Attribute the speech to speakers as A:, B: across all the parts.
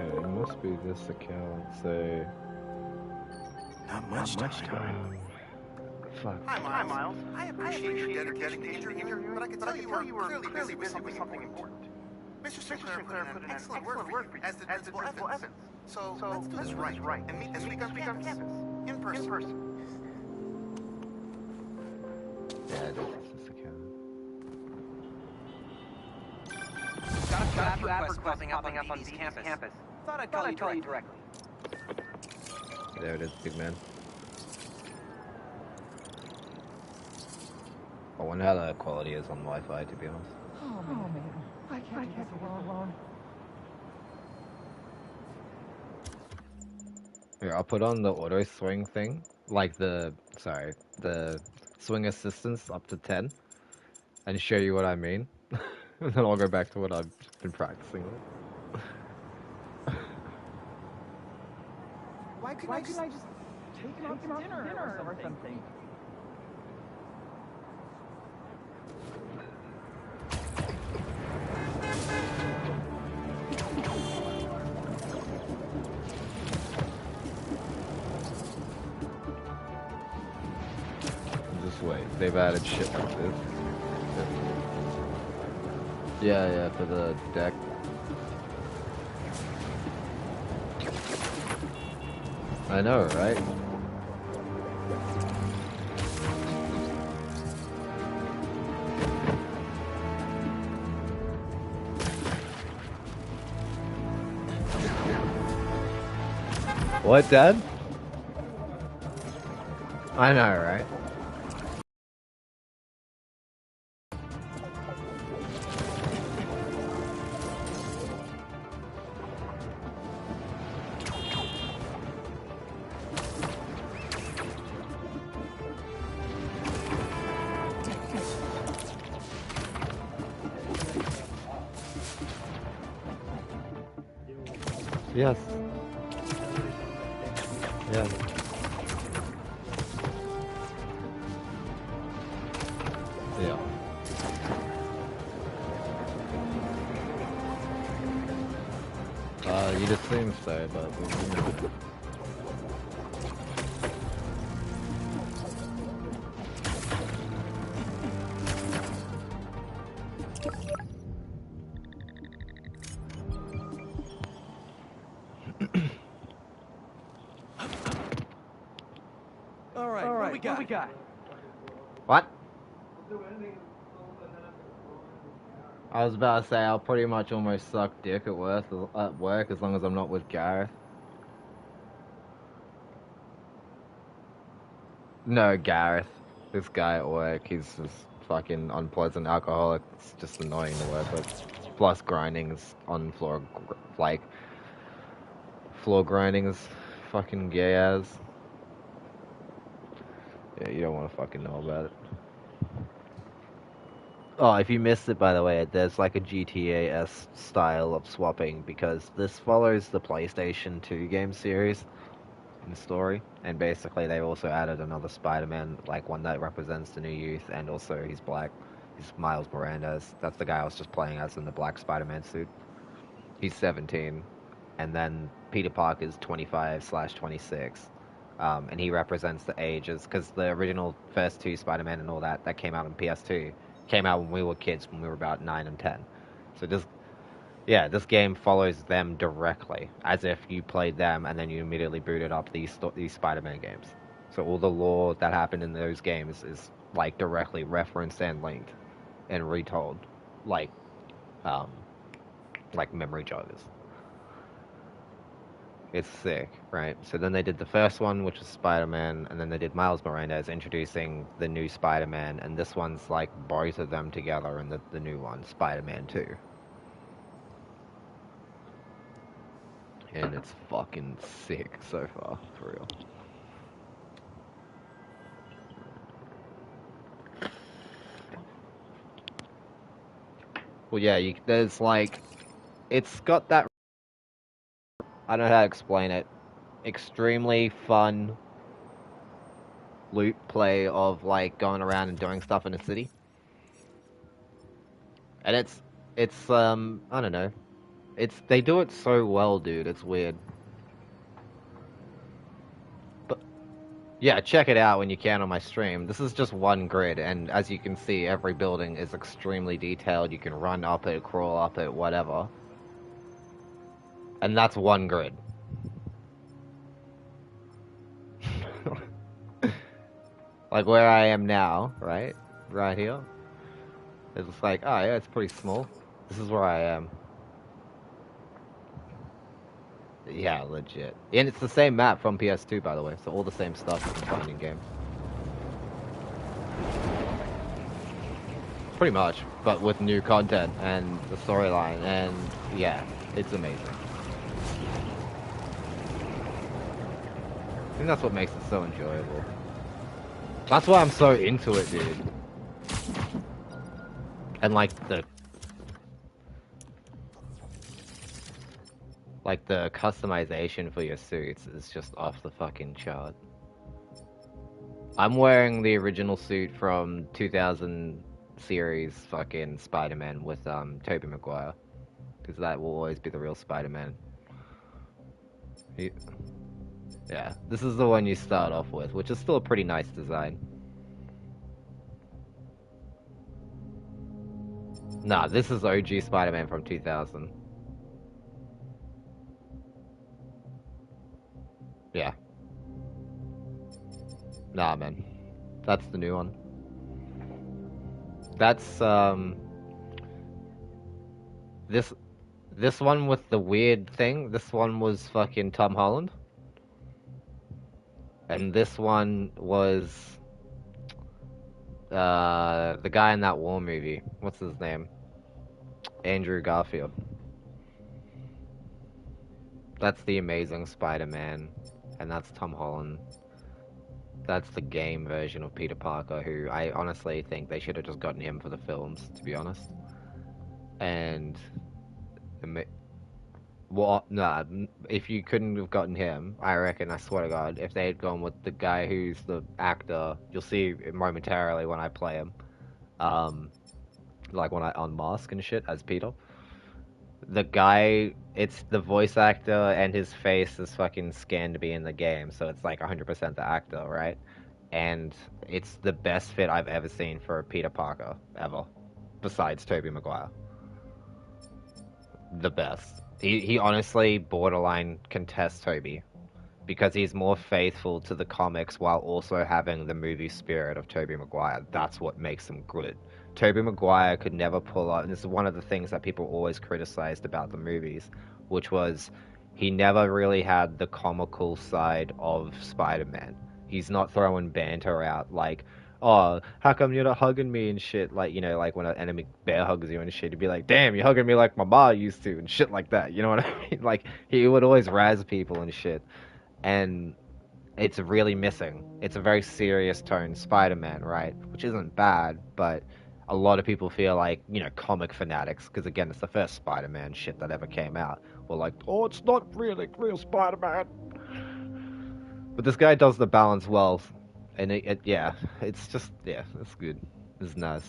A: it must be this account, so...
B: Not much time.
A: Fuck.
C: Hi, Miles. I appreciate your dedication to interviewing, but I can tell you were clearly busy with something important. Mr. Sinclair put in an excellent word for you, as did Principal Evans. So let's do this right and meet this week on campus. In person.
A: Yeah, I don't think this account.
C: Got a few app requests popping up on DD's campus. Thought I'd call you directly.
A: There it is, big man. I wonder how the quality is on Wi-Fi, to be honest.
D: Oh man, I can't do this alone.
A: Here, I'll put on the auto swing thing, like the swing assistance up to 10, and show you what I mean. And then I'll go back to what I've been practicing with.
D: Why couldn't I just take him out to dinner or something?
A: Just wait, they've added shit like this. Yeah, for the deck. I know, right? What, Dad? I know, right? Yes. Yes. Yeah. You'd assume so, but...
B: All right, what we got?
A: What? I was about to say, I'll pretty much almost suck dick at work as long as I'm not with Gareth. No, Gareth. This guy at work, he's just fucking unpleasant alcoholic. It's just annoying to work with. Plus grindings on floor, floor grindings, fucking gay as. Yeah, you don't want to fucking know about it. Oh, if you missed it, by the way, there's like a GTA-esque style of swapping because this follows the PlayStation 2 game series in story, and basically they've also added another Spider-Man, like one that represents the new youth, and also he's black. He's Miles Morales. That's the guy I was just playing as in the black Spider-Man suit. He's 17, and then Peter Parker's 25/26. And he represents the ages, because the original first two Spider-Man and all that came out on PS2, came out when we were kids, when we were about 9 and 10. So this game follows them directly, as if you played them and then you immediately booted up these Spider-Man games. So all the lore that happened in those games is like directly referenced and linked and retold, like memory joggers. It's sick, right? So then they did the first one, which was Spider-Man, and then they did Miles Morales introducing the new Spider-Man, and this one's like both of them together in the new one, Spider-Man 2. And it's fucking sick so far, for real. Well, yeah, there's like, it's got that, I don't know how to explain it, extremely fun loot play of like going around and doing stuff in a city. And it's I don't know, They do it so well, dude. It's weird. But yeah, check it out when you can on my stream. This is just one grid, and as you can see, every building is extremely detailed. You can run up it, crawl up it, whatever. And that's one grid. Like where I am now, right? Right here. It's like, oh yeah, it's pretty small. This is where I am. Yeah, legit. And it's the same map from PS2, by the way, so all the same stuff you can find in game. Pretty much, but with new content and the storyline, and yeah, it's amazing. I think that's what makes it so enjoyable. That's why I'm so into it, dude. And like the customization for your suits is just off the fucking chart. I'm wearing the original suit from 2000 series fucking Spider-Man with Tobey Maguire, because that will always be the real Spider-Man. Yeah, this is the one you start off with, which is still a pretty nice design. Nah, this is OG Spider-Man from 2000. Yeah. Nah, man. That's the new one. That's, This one with the weird thing, this one was fucking Tom Holland. And this one was, the guy in that war movie. What's his name? Andrew Garfield. That's the Amazing Spider-Man, and that's Tom Holland. That's the game version of Peter Parker, who I honestly think they should have just gotten him for the films, to be honest. And what? Nah, if you couldn't have gotten him, I reckon, I swear to God, if they had gone with the guy who's the actor, you'll see momentarily when I play him, like when I unmask and shit as Peter. The guy, it's the voice actor and his face is fucking scanned to be in the game, so it's like 100% the actor, right? And it's the best fit I've ever seen for Peter Parker, ever. Besides Tobey Maguire. The best. He honestly borderline contests Tobey, because he's more faithful to the comics while also having the movie spirit of Tobey Maguire. That's what makes him good. Tobey Maguire could never pull out, and this is one of the things that people always criticized about the movies, which was he never really had the comical side of Spider-Man. He's not throwing banter out like, oh, how come you're not hugging me and shit? Like, you know, like when an enemy bear hugs you and shit, he'd be like, damn, you're hugging me like my ma used to, and shit like that. You know what I mean? Like, he would always razz people and shit. And it's really missing. It's a very serious tone Spider-Man, right? Which isn't bad, but a lot of people feel like, you know, comic fanatics, because again, it's the first Spider-Man shit that ever came out, were like, oh, it's not really real Spider-Man. But this guy does the balance well, and yeah, it's just, yeah, it's good. It's nice.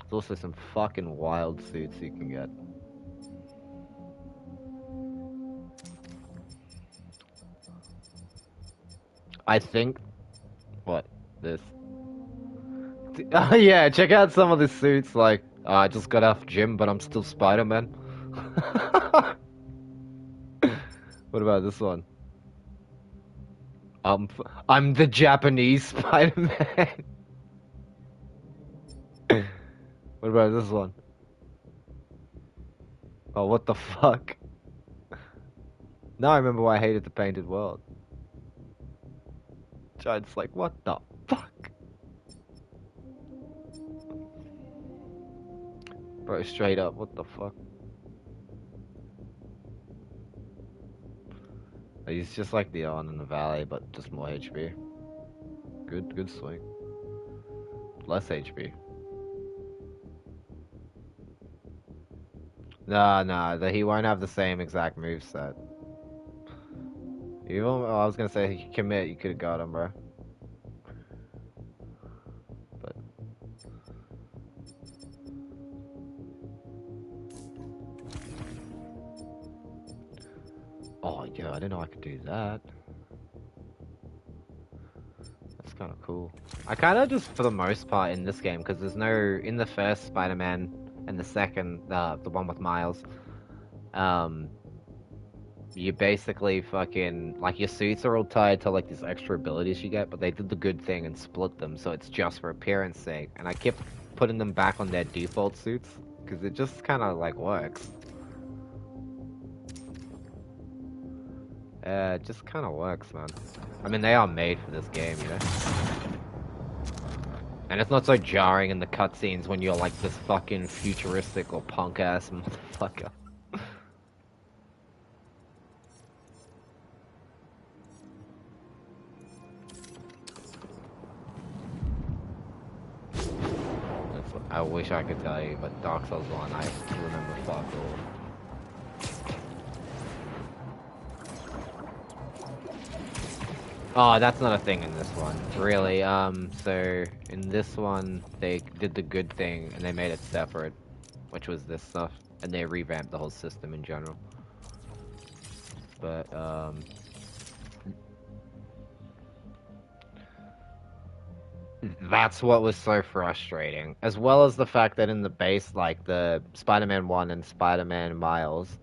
A: There's also some fucking wild suits you can get. I think... What? This? Yeah, check out some of the suits, like, I just got off gym, but I'm still Spider-Man. What about this one? I'm the Japanese Spider-Man. What about this one? Oh, what the fuck? Now I remember why I hated the painted world. Giant's like, what the fuck? Bro, straight up, what the fuck? He's just like the Arn in the Valley, but just more HP. Good swing. Less HP. Nah, he won't have the same exact moveset. Even, I was gonna say, he could commit, you could've got him, bro. But... Oh, yeah, I didn't know I could do that. That's kind of cool. I kind of just, for the most part, in this game, because there's no... In the first Spider-Man and the second, the one with Miles, you basically fucking... Like, your suits are all tied to, like, these extra abilities you get, but they did the good thing and split them, so it's just for appearance sake. And I kept putting them back on their default suits, because it just kind of, like, works. It just kind of works, man. I mean, they are made for this game, you know? And it's not so jarring in the cutscenes when you're like this fucking futuristic or punk-ass motherfucker. I wish I could tell you, but Dark Souls 1, I remember fuck all. Oh, that's not a thing in this one, really. So in this one, they did the good thing and they made it separate, which was this stuff, and they revamped the whole system in general. But that's what was so frustrating, as well as the fact that in the base, like the Spider-Man 1 and Spider-Man Miles,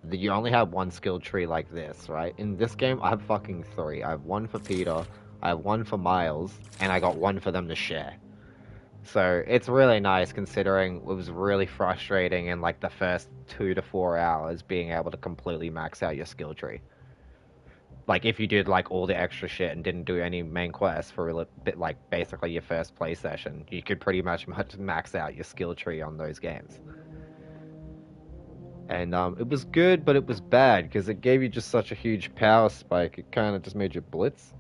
A: you only have one skill tree like this, right? In this game, I have fucking 3. I have one for Peter, I have one for Miles, and I got one for them to share. So it's really nice considering it was really frustrating in like the first 2 to 4 hours being able to completely max out your skill tree. Like if you did like all the extra shit and didn't do any main quests for a bit, like basically your first play session, you could pretty much max out your skill tree on those games. And it was good, but it was bad because it gave you just such a huge power spike. It kind of just made you blitz.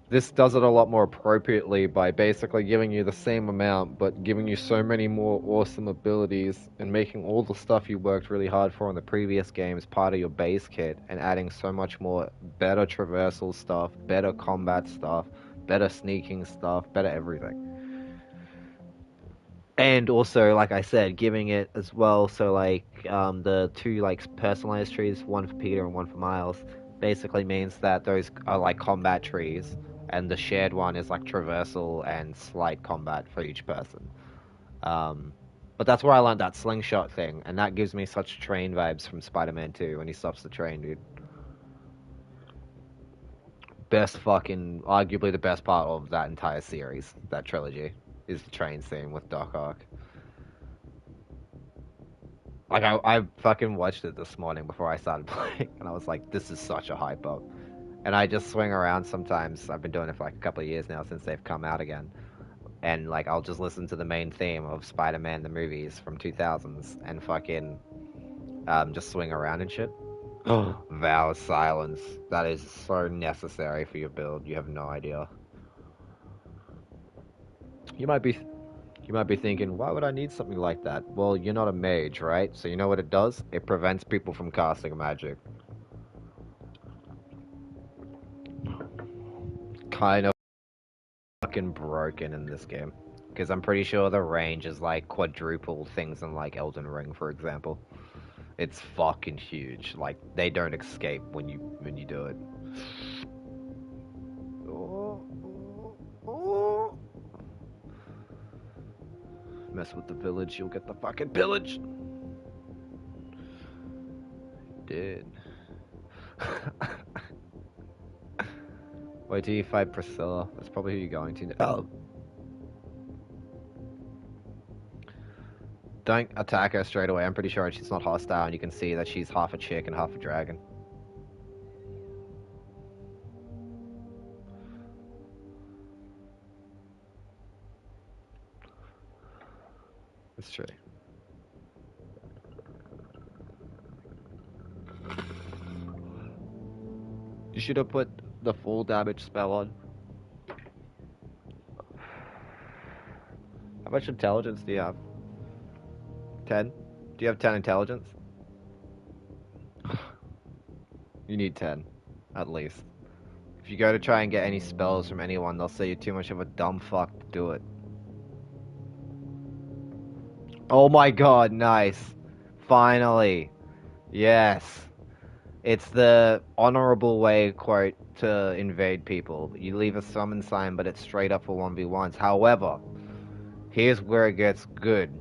A: This does it a lot more appropriately by basically giving you the same amount, but giving you so many more awesome abilities and making all the stuff you worked really hard for in the previous games part of your base kit and adding so much more better traversal stuff, better combat stuff, better sneaking stuff, better everything. And also, like I said, giving it as well, so like the 2 like personalized trees, one for Peter and one for Miles, basically means that those are like combat trees, and the shared one is like traversal and slight combat for each person. But that's where I learned that slingshot thing, and that gives me such train vibes from Spider-Man 2 when he stops the train, dude. Best fucking, arguably the best part of that entire series, that trilogy, is the train scene with Doc Ock. Like, I fucking watched it this morning before I started playing, and I was like, this is such a hype up. And I just swing around sometimes. I've been doing it for like a couple of years now since they've come out again. And like, I'll just listen to the main theme of Spider-Man the movies from 2000s and fucking just swing around and shit. Vow of Silence. That is so necessary for your build. You have no idea. You might be thinking, why would I need something like that? Well, you're not a mage, right? So you know what it does? It prevents people from casting magic. Kind of fucking broken in this game. Because I'm pretty sure the range is like quadruple things in like Elden Ring, for example. It's fucking huge. Like, they don't escape when you do it. Mess with the village, you'll get the fucking pillage. Did. Wait till you fight Priscilla. That's probably who you're going to. Oh. Don't attack her straight away. I'm pretty sure she's not hostile, and you can see that she's half a chick and half a dragon. That's true. You should have put the full damage spell on. How much intelligence do you have? 10? Do you have 10 intelligence? You need 10, at least. If you go to try and get any spells from anyone, they'll say you're too much of a dumb fuck to do it. Oh my god, nice. Finally. Yes. It's the honorable way, quote, to invade people. You leave a summon sign, but it's straight up for 1v1s. However, here's where it gets good.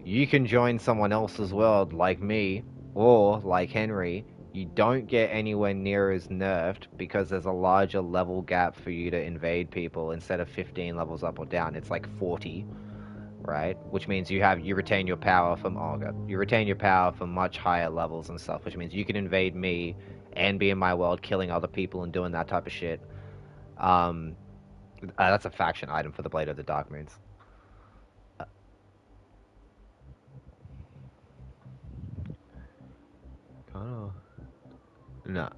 A: You can join someone else's world, like me, or like Henry. You don't get anywhere near as nerfed because there's a larger level gap for you to invade people. Instead of 15 levels up or down, it's like 40, right? Which means you retain your power from you retain your power from much higher levels and stuff, which means you can invade me and be in my world, killing other people and doing that type of shit. That's a faction item for the Blade of the Dark Moons. Oh. No.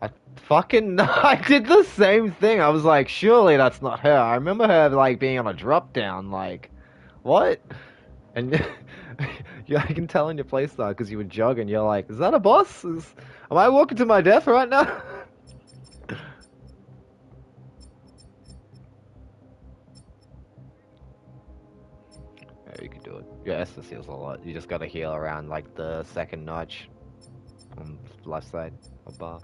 A: I fucking I did the same thing. I was like, surely that's not her. I remember her like being on a drop down, like, what? And yeah, I can tell in your playstyle because you were jogging. You're like, is that a boss? Am I walking to my death right now? Yeah, you can do it. Your Estus heals a lot. You just gotta heal around like the second notch on the left side of bar.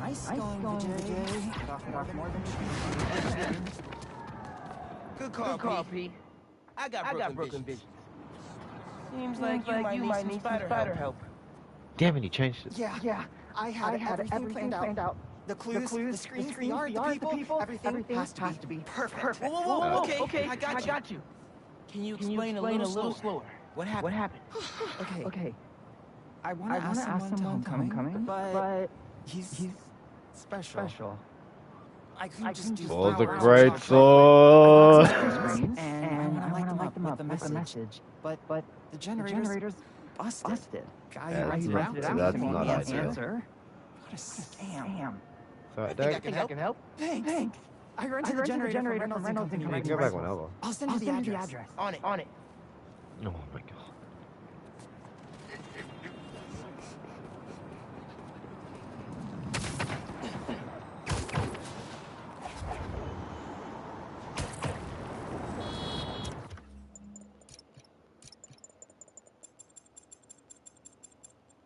D: Nice going, Vijay. Off more than
B: Good call, P. I got Brooklyn Vision. Seems like you might need some spider help.
A: Damn it, he changed it.
D: Yeah. I had everything planned out. The clues, the screens, the art, the people, everything has to be perfect.
B: Whoa, okay, I got you. Can you explain a little slower? What happened?
D: Okay. I want to ask someone to homecoming, but he's special. I couldn't just do
A: For the
D: flowers
A: great
D: or
A: sword.
D: screens, and I want to light them up with a message. But the generator's busted. Guy who rented it out to me
A: that's
D: gave me
A: not
D: an
A: ideal.
D: answer. What a scam.
A: So,
B: I think I can help.
D: Thanks. I rented the generator from Reynolds and
A: you
D: Company.
A: can go back whenever.
D: I'll send you the address.
B: On it.
A: Oh my god.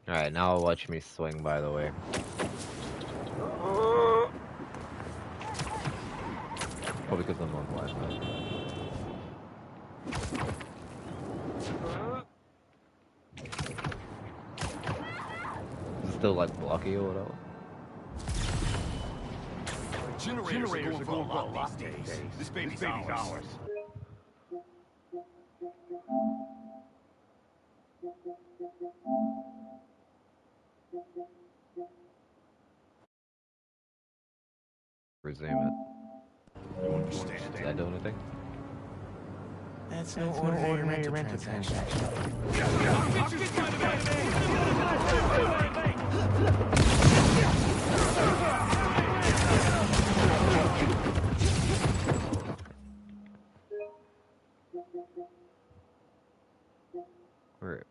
A: Alright, now watch me swing, by the way. Probably because I'm on Wi-Fi. Is it still like blocky or whatever?
E: Generators are going for a lot these days. This baby's ours.
A: Resume it.
E: You understand?
A: Did I do anything?
B: That's no ordinary rental transaction.
A: Alright.